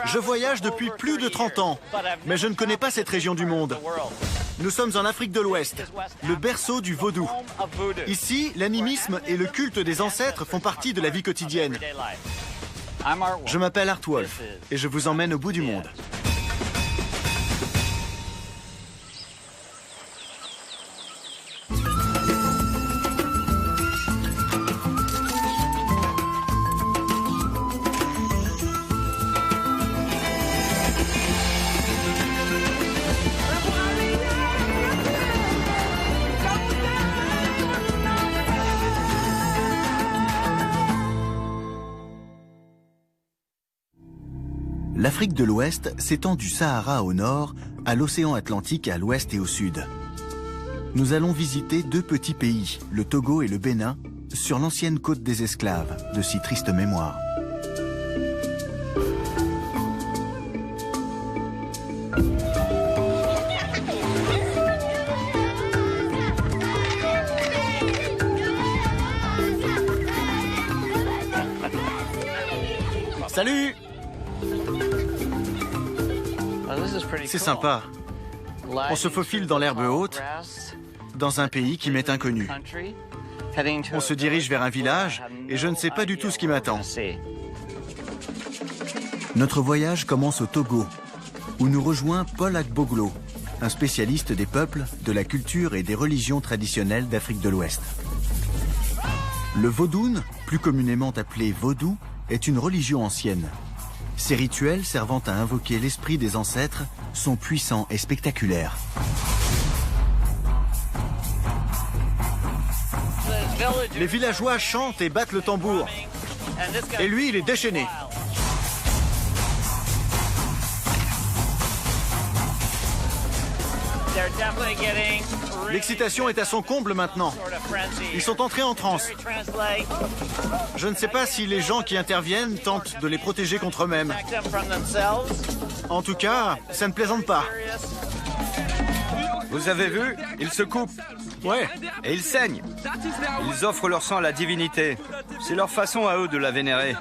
Je voyage depuis plus de 30 ans, mais je ne connais pas cette région du monde. Nous sommes en Afrique de l'Ouest, le berceau du vaudou. Ici, l'animisme et le culte des ancêtres font partie de la vie quotidienne. Je m'appelle Art Wolf et je vous emmène au bout du monde. L'Afrique de l'Ouest s'étend du Sahara au nord à l'océan Atlantique à l'ouest et au sud. Nous allons visiter deux petits pays, le Togo et le Bénin, sur l'ancienne côte des esclaves, de si triste mémoire. Salut! C'est sympa. On se faufile dans l'herbe haute, dans un pays qui m'est inconnu. On se dirige vers un village et je ne sais pas du tout ce qui m'attend. Notre voyage commence au Togo, où nous rejoint Paul Agboglo, un spécialiste des peuples, de la culture et des religions traditionnelles d'Afrique de l'Ouest. Le vaudoun, plus communément appelé vaudou, est une religion ancienne. Ces rituels servant à invoquer l'esprit des ancêtres sont puissants et spectaculaires. Les villageois chantent et battent le tambour. Et lui, il est déchaîné. L'excitation est à son comble maintenant. Ils sont entrés en transe. Je ne sais pas si les gens qui interviennent tentent de les protéger contre eux-mêmes. En tout cas, ça ne plaisante pas. Vous avez vu? Ils se coupent. Ouais. Et ils saignent. Ils offrent leur sang à la divinité. C'est leur façon à eux de la vénérer.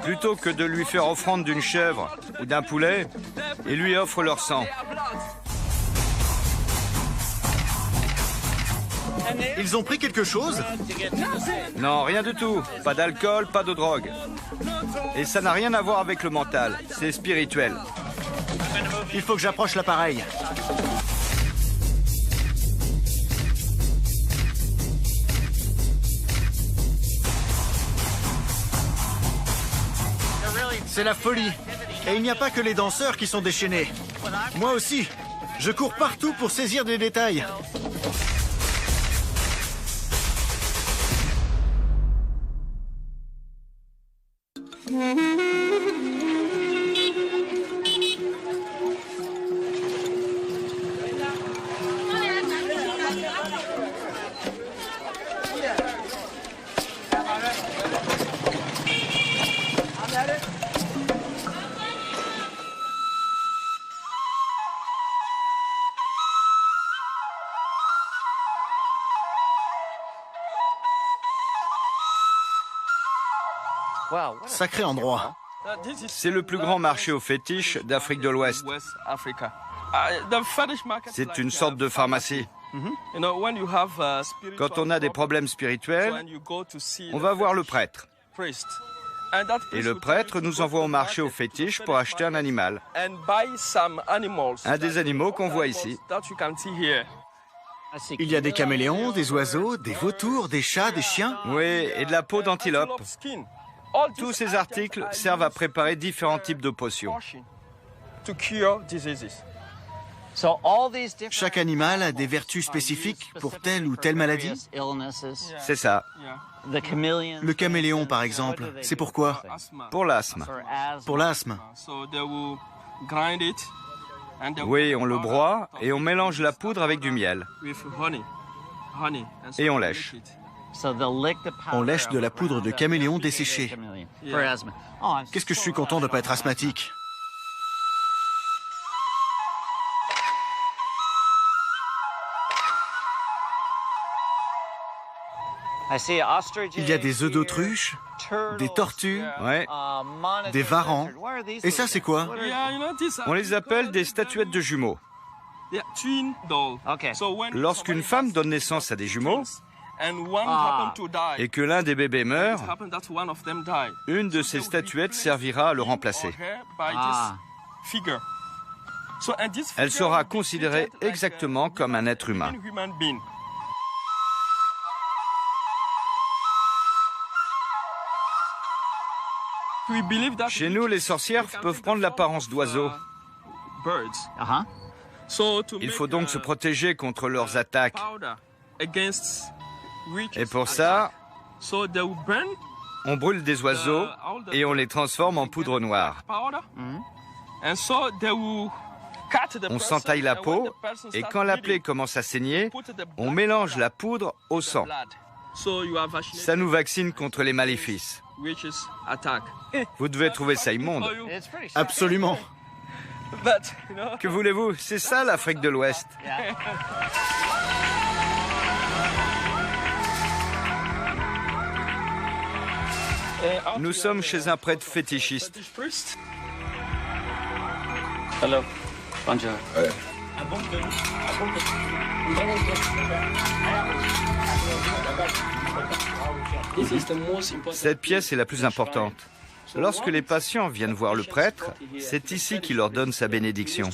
Plutôt que de lui faire offrande d'une chèvre ou d'un poulet, ils lui offrent leur sang. Ils ont pris quelque chose? Non, rien du tout. Pas d'alcool, pas de drogue. Et ça n'a rien à voir avec le mental. C'est spirituel. Il faut que j'approche l'appareil. C'est la folie. Et il n'y a pas que les danseurs qui sont déchaînés. Moi aussi. Je cours partout pour saisir des détails. Sacré endroit. C'est le plus grand marché aux fétiches d'Afrique de l'Ouest. C'est une sorte de pharmacie. Quand on a des problèmes spirituels, on va voir le prêtre. Et le prêtre nous envoie au marché aux fétiches pour acheter un animal. Un des animaux qu'on voit ici. Il y a des caméléons, des oiseaux, des vautours, des chats, des chiens. Oui, et de la peau d'antilope. Tous ces articles servent à préparer différents types de potions. Chaque animal a des vertus spécifiques pour telle ou telle maladie? C'est ça. Le caméléon, par exemple, c'est pourquoi? Pour l'asthme. Pour l'asthme. Oui, on le broie et on mélange la poudre avec du miel. Et on lèche. On lèche de la poudre de caméléon desséchée. Qu'est-ce que je suis content de ne pas être asthmatique. Il y a des œufs d'autruche, des tortues, Ouais. des varans. Et ça, c'est quoi? On les appelle des statuettes de jumeaux. Lorsqu'une femme donne naissance à des jumeaux et que l'un des bébés meurt, une de ces statuettes servira à le remplacer. Elle sera considérée exactement comme un être humain. Chez nous, les sorcières peuvent prendre l'apparence d'oiseaux. Il faut donc se protéger contre leurs attaques. Et pour ça, on brûle des oiseaux et on les transforme en poudre noire. On s'entaille la peau et quand la plaie commence à saigner, on mélange la poudre au sang. Ça nous vaccine contre les maléfices. Vous devez trouver ça immonde. Absolument. Que voulez-vous? C'est ça l'Afrique de l'Ouest. Nous sommes chez un prêtre fétichiste. Hello. Bonjour. Cette pièce est la plus importante. Lorsque les patients viennent voir le prêtre, c'est ici qu'il leur donne sa bénédiction.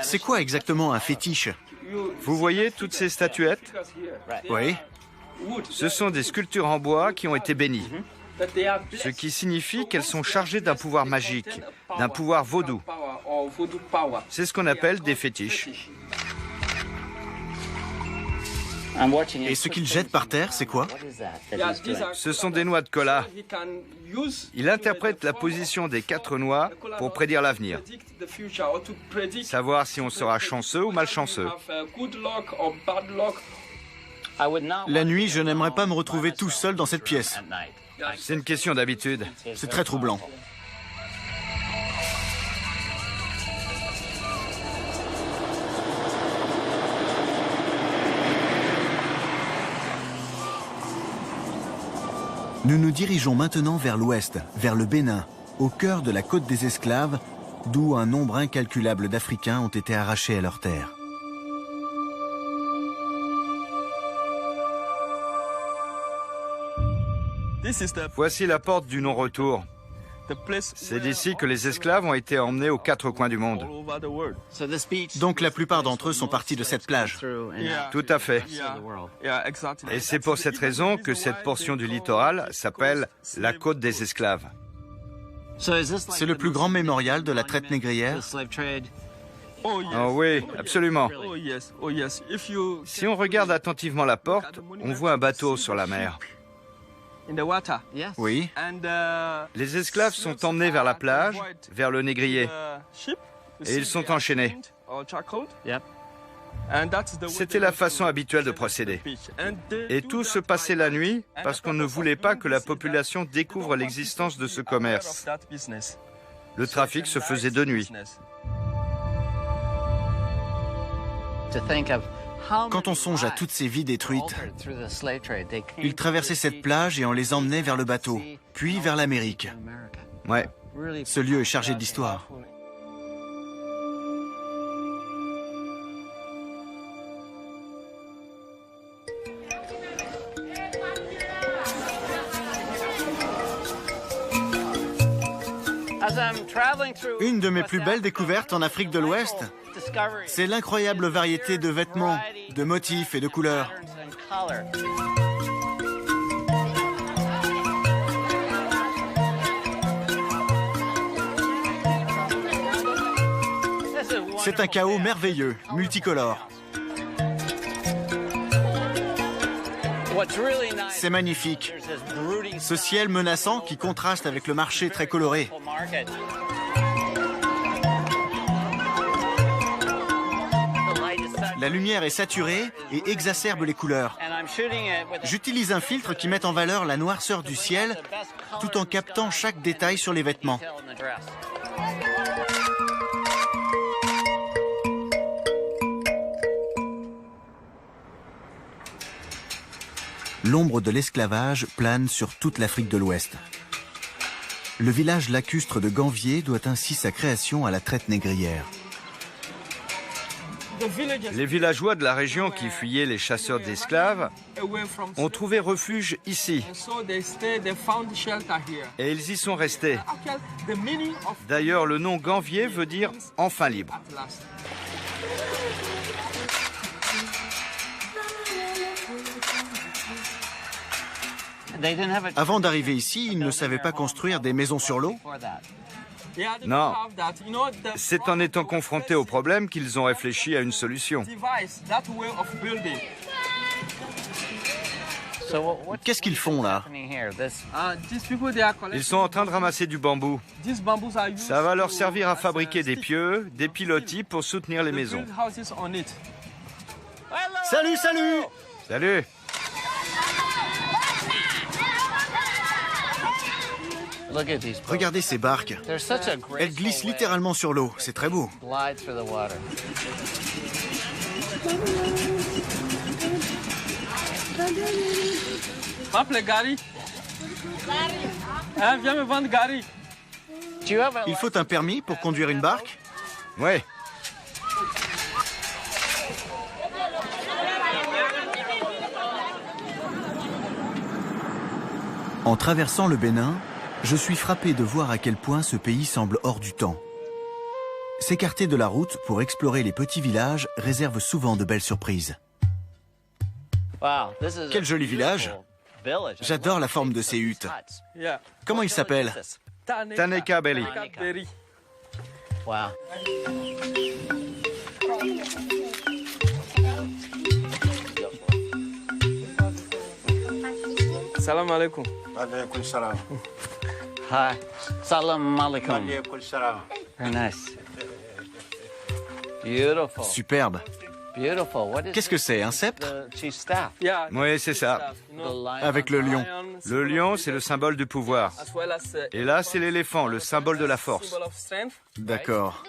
C'est quoi exactement un fétiche? Vous voyez toutes ces statuettes? Oui. Ce sont des sculptures en bois qui ont été bénies. Ce qui signifie qu'elles sont chargées d'un pouvoir magique, d'un pouvoir vaudou. C'est ce qu'on appelle des fétiches. Et ce qu'ils jettent par terre, c'est quoi? Ce sont des noix de cola. Il interprète la position des 4 noix pour prédire l'avenir. Savoir si on sera chanceux ou malchanceux. La nuit, je n'aimerais pas me retrouver tout seul dans cette pièce. C'est une question d'habitude. C'est très troublant. Nous nous dirigeons maintenant vers l'ouest, vers le Bénin, au cœur de la côte des esclaves, d'où un nombre incalculable d'Africains ont été arrachés à leurs terres. Voici la porte du non-retour. C'est d'ici que les esclaves ont été emmenés aux 4 coins du monde. Donc la plupart d'entre eux sont partis de cette plage. Tout à fait. Et c'est pour cette raison que cette portion du littoral s'appelle la côte des esclaves. C'est le plus grand mémorial de la traite négrière. Oh oui, absolument. Si on regarde attentivement la porte, on voit un bateau sur la mer. Oui. Les esclaves sont emmenés vers la plage, vers le négrier, et ils sont enchaînés. C'était la façon habituelle de procéder. Et tout se passait la nuit parce qu'on ne voulait pas que la population découvre l'existence de ce commerce. Le trafic se faisait de nuit. Quand on songe à toutes ces vies détruites, ils traversaient cette plage et on les emmenait vers le bateau, puis vers l'Amérique. Ouais. Ce lieu est chargé d'histoire. Une de mes plus belles découvertes en Afrique de l'Ouest, c'est l'incroyable variété de vêtements, de motifs et de couleurs. C'est un chaos merveilleux, multicolore. C'est magnifique. Ce ciel menaçant qui contraste avec le marché très coloré. La lumière est saturée et exacerbe les couleurs. J'utilise un filtre qui met en valeur la noirceur du ciel tout en captant chaque détail sur les vêtements. l'ombre de l'esclavage plane sur toute l'Afrique de l'Ouest. Le village lacustre de Ganvié doit ainsi sa création à la traite négrière. Les villageois de la région qui fuyaient les chasseurs d'esclaves ont trouvé refuge ici. Et ils y sont restés. D'ailleurs, le nom Ganvié veut dire « enfin libre ». Avant d'arriver ici, ils ne savaient pas construire des maisons sur l'eau? Non, c'est en étant confrontés au problème qu'ils ont réfléchi à une solution. Qu'est-ce qu'ils font là? Ils sont en train de ramasser du bambou. Ça va leur servir à fabriquer des pieux, des pilotis pour soutenir les maisons. Salut, salut! Salut! Regardez ces barques. Elles glissent littéralement sur l'eau. C'est très beau. M'appelle Gary. Viens me vendre Gary. Il faut un permis pour conduire une barque? Oui. En traversant le Bénin, je suis frappé de voir à quel point ce pays semble hors du temps. S'écarter de la route pour explorer les petits villages réserve souvent de belles surprises. Quel joli village! J'adore la forme de ces huttes. Comment il s'appelle? Taneka Berry. Salam alaikum. Alaikum salam. Hi. Salam alaikum. Alaikum salam. Very nice. Beautiful. Superbe. Beautiful. What is Qu'est-ce que c'est, un sceptre? the chief staff? Oui, c'est ça. Avec le lion. Le lion, c'est le symbole du pouvoir. Et là, c'est l'éléphant, le symbole de la force. D'accord.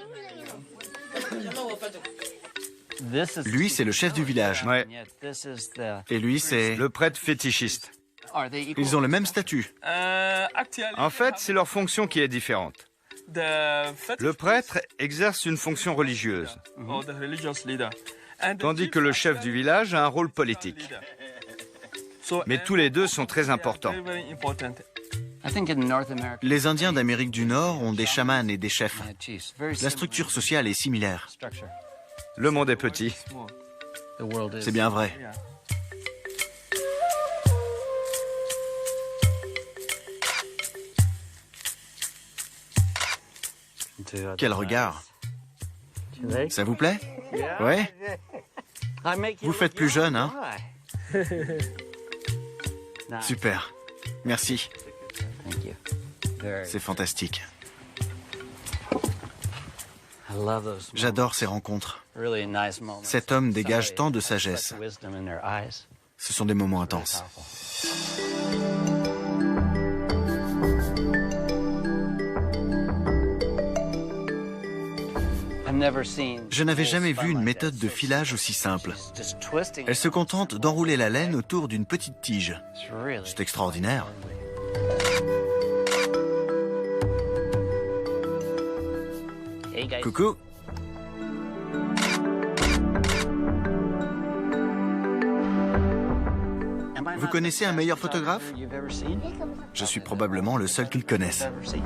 This is Lui, c'est le chef du village. Ouais. yet this is the Et lui, c'est... Le prêtre fétichiste. Are they equal? Ils ont le même statut. En fait, c'est leur fonction qui est différente. Le prêtre exerce une fonction religieuse, tandis que le chef du village a un rôle politique. Mais tous les deux sont très importants. I think in North America, Les Indiens d'Amérique du Nord ont des chamans et des chefs. yeah, chiefs. Very La similar structure sociale est similaire. structure. Le monde est petit. The world is. C'est bien vrai. Quel regard. Ça vous plaît? Ouais? Vous faites plus jeune, hein? Super. Merci. Thank you. Very. C'est fantastique. I love those J'adore ces rencontres. really nice moments. Cet homme dégage Somebody tant de express sagesse. wisdom in their eyes. Ce sont des moments intenses. Powerful. I've never seen Je n'avais jamais spun vu une like méthode that. de filage aussi simple. She's just twisting. Elle se contente d'enrouler la laine autour d'une petite tige. It's really C'est extraordinaire. Hey guys. Coucou. Am I Vous not connaissez the un meilleur best photographe? photographer you've ever seen? Je suis probablement le seul qu'ils connaissent. Ever seen?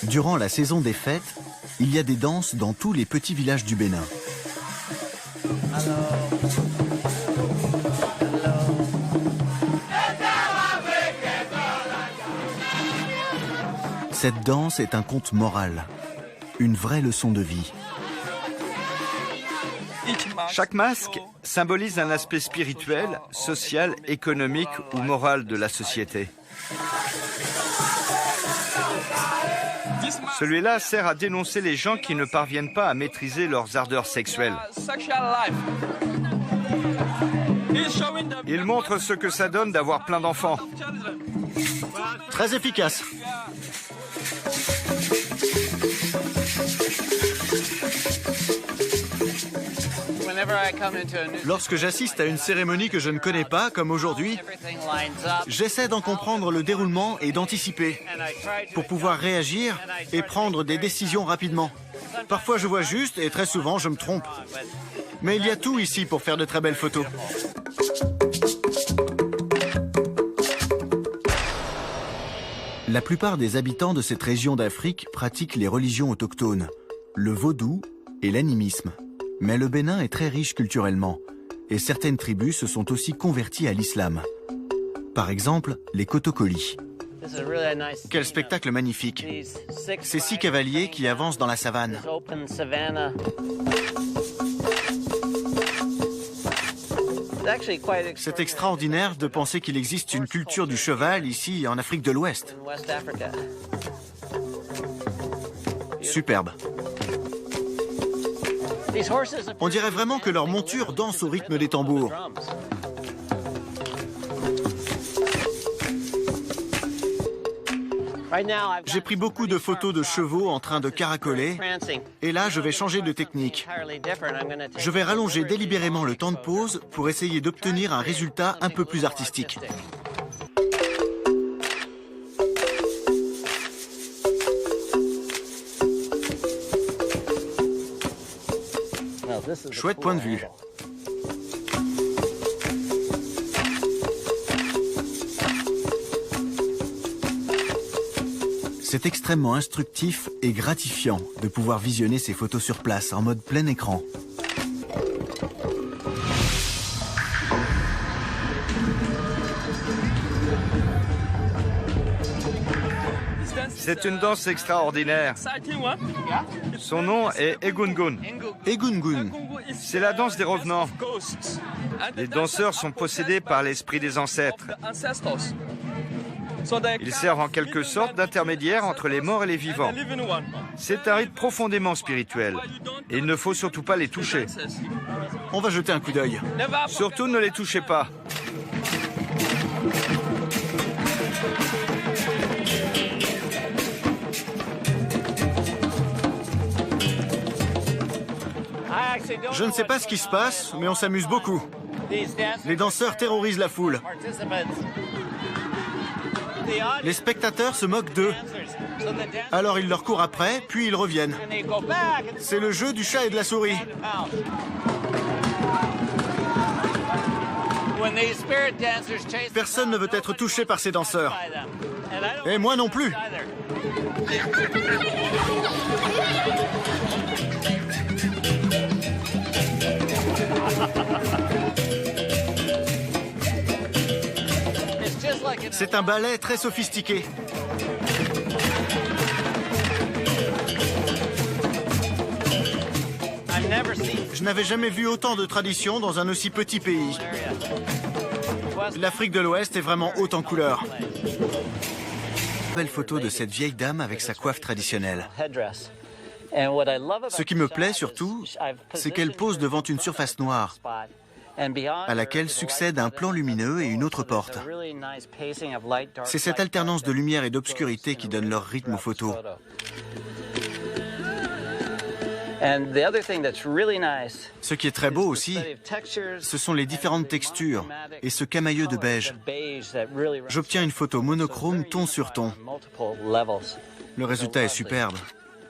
Durant la saison des fêtes, il y a des danses dans tous les petits villages du Bénin. Cette danse est un conte moral, une vraie leçon de vie. Chaque masque symbolise un aspect spirituel, social, économique ou moral de la société. Celui-là sert à dénoncer les gens qui ne parviennent pas à maîtriser leurs ardeurs sexuelles. Il montre ce que ça donne d'avoir plein d'enfants. Très efficace. Lorsque j'assiste à une cérémonie que je ne connais pas, comme aujourd'hui, j'essaie d'en comprendre le déroulement et d'anticiper pour pouvoir réagir et prendre des décisions rapidement. Parfois je vois juste et très souvent je me trompe. Mais il y a tout ici pour faire de très belles photos. La plupart des habitants de cette région d'Afrique pratiquent les religions autochtones, le vaudou et l'animisme. Mais le Bénin est très riche culturellement, et certaines tribus se sont aussi converties à l'islam. Par exemple, les Kotokoli. Quel spectacle magnifique! Ces 6 cavaliers qui avancent dans la savane. C'est extraordinaire de penser qu'il existe une culture du cheval ici en Afrique de l'Ouest. Superbe. On dirait vraiment que leur monture danse au rythme des tambours. J'ai pris beaucoup de photos de chevaux en train de caracoler, et là je vais changer de technique. Je vais rallonger délibérément le temps de pause pour essayer d'obtenir un résultat un peu plus artistique. Chouette point de vue. C'est extrêmement instructif et gratifiant de pouvoir visionner ces photos sur place en mode plein écran. C'est une danse extraordinaire. Son nom est Egungun. Egungun. C'est la danse des revenants. Les danseurs sont possédés par l'esprit des ancêtres. Ils servent en quelque sorte d'intermédiaire entre les morts et les vivants. C'est un rite profondément spirituel. Et il ne faut surtout pas les toucher. On va jeter un coup d'œil. Surtout ne les touchez pas. Je ne sais pas ce qui se passe, mais on s'amuse beaucoup. Les danseurs terrorisent la foule. Les spectateurs se moquent d'eux. Alors ils leur courent après, puis ils reviennent. C'est le jeu du chat et de la souris. Personne ne veut être touché par ces danseurs. Et moi non plus. C'est un ballet très sophistiqué. Je n'avais jamais vu autant de traditions dans un aussi petit pays. L'Afrique de l'Ouest est vraiment haute en couleurs. Belle photo de cette vieille dame avec sa coiffe traditionnelle. Ce qui me plaît surtout, c'est qu'elle pose devant une surface noire, à laquelle succède un plan lumineux et une autre porte. C'est cette alternance de lumière et d'obscurité qui donne leur rythme aux photos. Ce qui est très beau aussi, ce sont les différentes textures et ce camailleux de beige. J'obtiens une photo monochrome ton sur ton. Le résultat est superbe,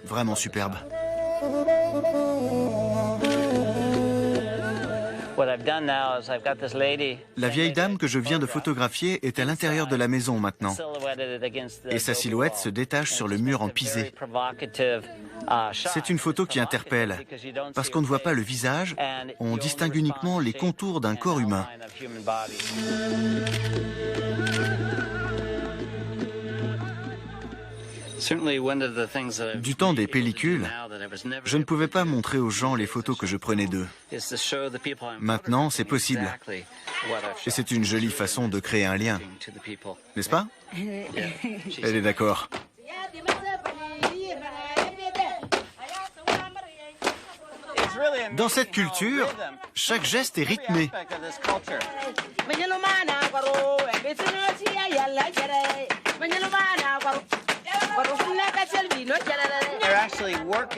vraiment superbe. La vieille dame que je viens de photographier est à l'intérieur de la maison maintenant. Et sa silhouette se détache sur le mur en pisé. C'est une photo qui interpelle, parce qu'on ne voit pas le visage, on distingue uniquement les contours d'un corps humain. Du temps des pellicules, je ne pouvais pas montrer aux gens les photos que je prenais d'eux. Maintenant, c'est possible. Et c'est une jolie façon de créer un lien. N'est-ce pas? Elle est d'accord. Dans cette culture, chaque geste est rythmé.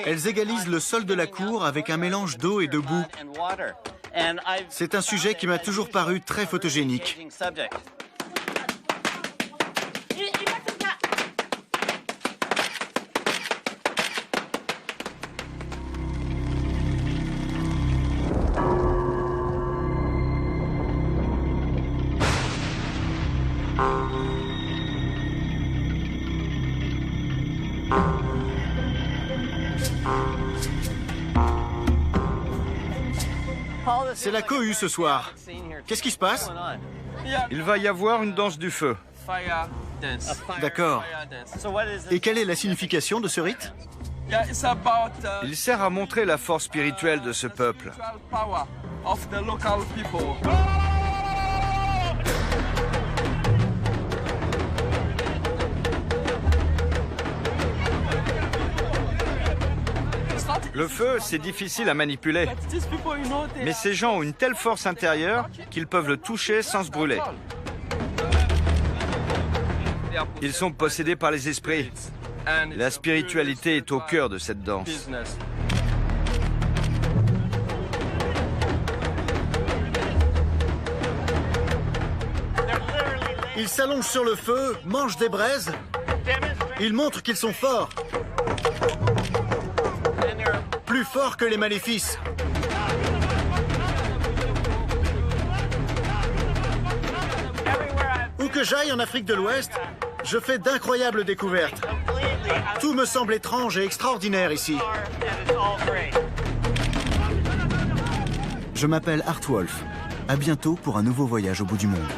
Elles égalisent le sol de la cour avec un mélange d'eau et de boue. C'est un sujet qui m'a toujours paru très photogénique. C'est la cohue ce soir. Qu'est-ce qui se passe? Il va y avoir une danse du feu. D'accord. Et quelle est la signification de ce rite? Il sert à montrer la force spirituelle de ce peuple. Le feu, c'est difficile à manipuler. Mais ces gens ont une telle force intérieure qu'ils peuvent le toucher sans se brûler. Ils sont possédés par les esprits. La spiritualité est au cœur de cette danse. Ils s'allongent sur le feu, mangent des braises. Ils montrent qu'ils sont forts. Plus forts que les maléfices. Où que j'aille en Afrique de l'Ouest, je fais d'incroyables découvertes. Tout me semble étrange et extraordinaire ici. Je m'appelle Art Wolf. À bientôt pour un nouveau voyage au bout du monde.